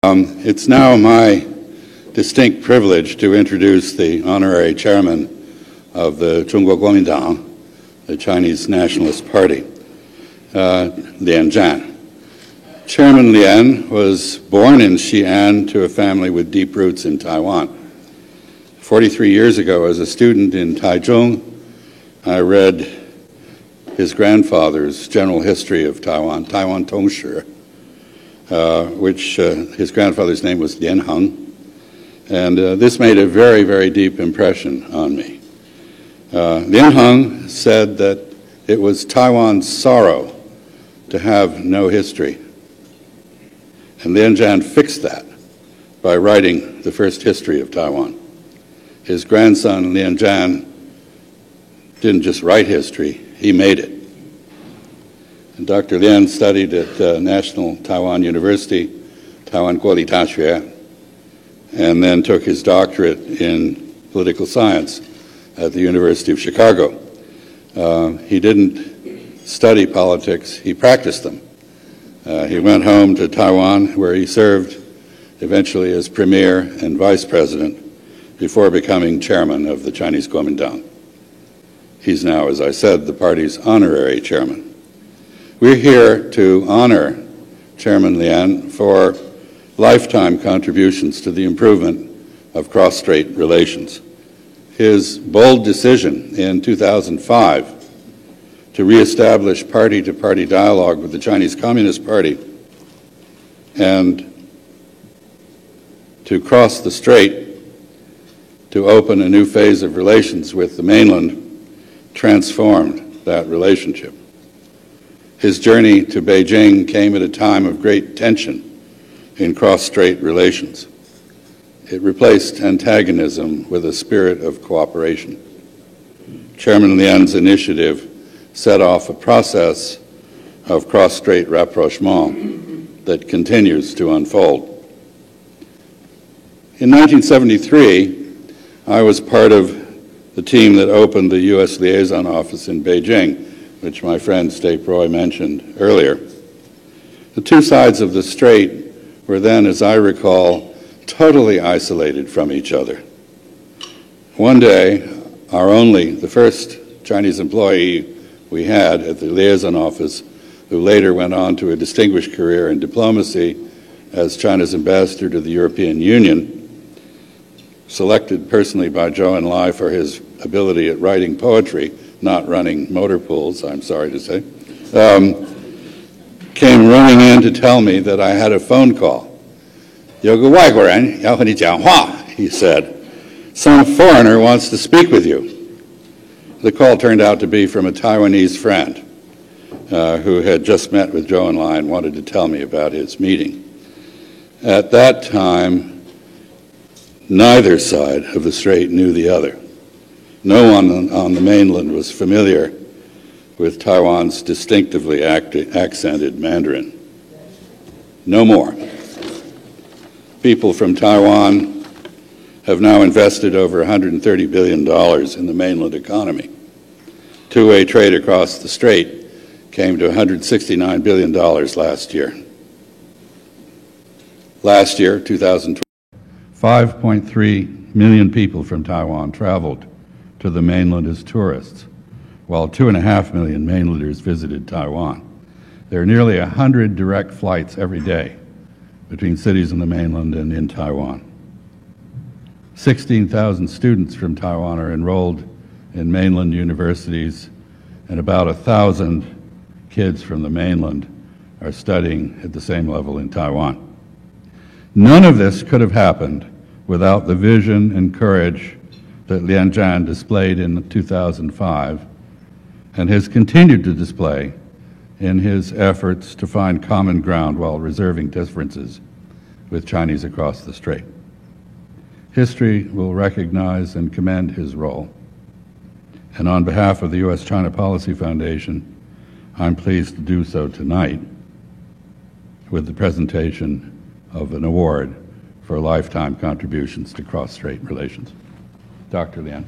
It's now my distinct privilege to introduce the honorary chairman of the Zhongguo Guomindang, the Chinese Nationalist Party, Lian Zhan. Chairman Lian was born in Xi'an to a family with deep roots in Taiwan. 43 years ago, as a student in Taichung, I read his grandfather's General History of Taiwan, Taiwan Tongshi, which his grandfather's name was Lian Heng, and this made a very, very deep impression on me. Lian Heng said that it was Taiwan's sorrow to have no history, and Lian Zhan fixed that by writing the first history of Taiwan. His grandson, Lian Zhan, didn't just write history, he made it. And Dr. Lian studied at National Taiwan University, Taiwan Guoli Daxue, and then took his doctorate in political science at the University of Chicago. He didn't study politics, he practiced them. He went home to Taiwan, where he served eventually as premier and vice president before becoming chairman of the Chinese Kuomintang. He's now, as I said, the party's honorary chairman. We're here to honor Chairman Lian for lifetime contributions to the improvement of cross-strait relations. His bold decision in 2005 to reestablish party-to-party dialogue with the Chinese Communist Party and to cross the strait to open a new phase of relations with the mainland transformed that relationship. His journey to Beijing came at a time of great tension in cross-strait relations. It replaced antagonism with a spirit of cooperation. Chairman Lian's initiative set off a process of cross-strait rapprochement that continues to unfold. In 1973, I was part of the team that opened the U.S. Liaison Office in Beijing, which my friend State Roy mentioned earlier. The two sides of the strait were then, as I recall, totally isolated from each other. One day, the first Chinese employee we had at the liaison office, who later went on to a distinguished career in diplomacy as China's ambassador to the European Union, selected personally by Zhou Enlai for his ability at writing poetry, not running motor pools, I'm sorry to say, came running in to tell me that I had a phone call. 有个外国人要和你讲话, he said. Some foreigner wants to speak with you. The call turned out to be from a Taiwanese friend who had just met with Zhou Enlai and wanted to tell me about his meeting. At that time, neither side of the strait knew the other. No one on the mainland was familiar with Taiwan's distinctively accented Mandarin. No more. People from Taiwan have now invested over $130 billion in the mainland economy. Two-way trade across the strait came to $169 billion last year. Last year, 2012, 5.3 million people from Taiwan traveled to the mainland as tourists, while 2.5 million mainlanders visited Taiwan. There are nearly 100 direct flights every day between cities on the mainland and in Taiwan. 16,000 students from Taiwan are enrolled in mainland universities, and about 1,000 kids from the mainland are studying at the same level in Taiwan. None of this could have happened without the vision and courage that Lian Zhan displayed in 2005 and has continued to display in his efforts to find common ground while reserving differences with Chinese across the strait. History will recognize and commend his role. And on behalf of the U.S.-China Policy Foundation, I'm pleased to do so tonight with the presentation of an award for lifetime contributions to cross-strait relations. Dr. Lian.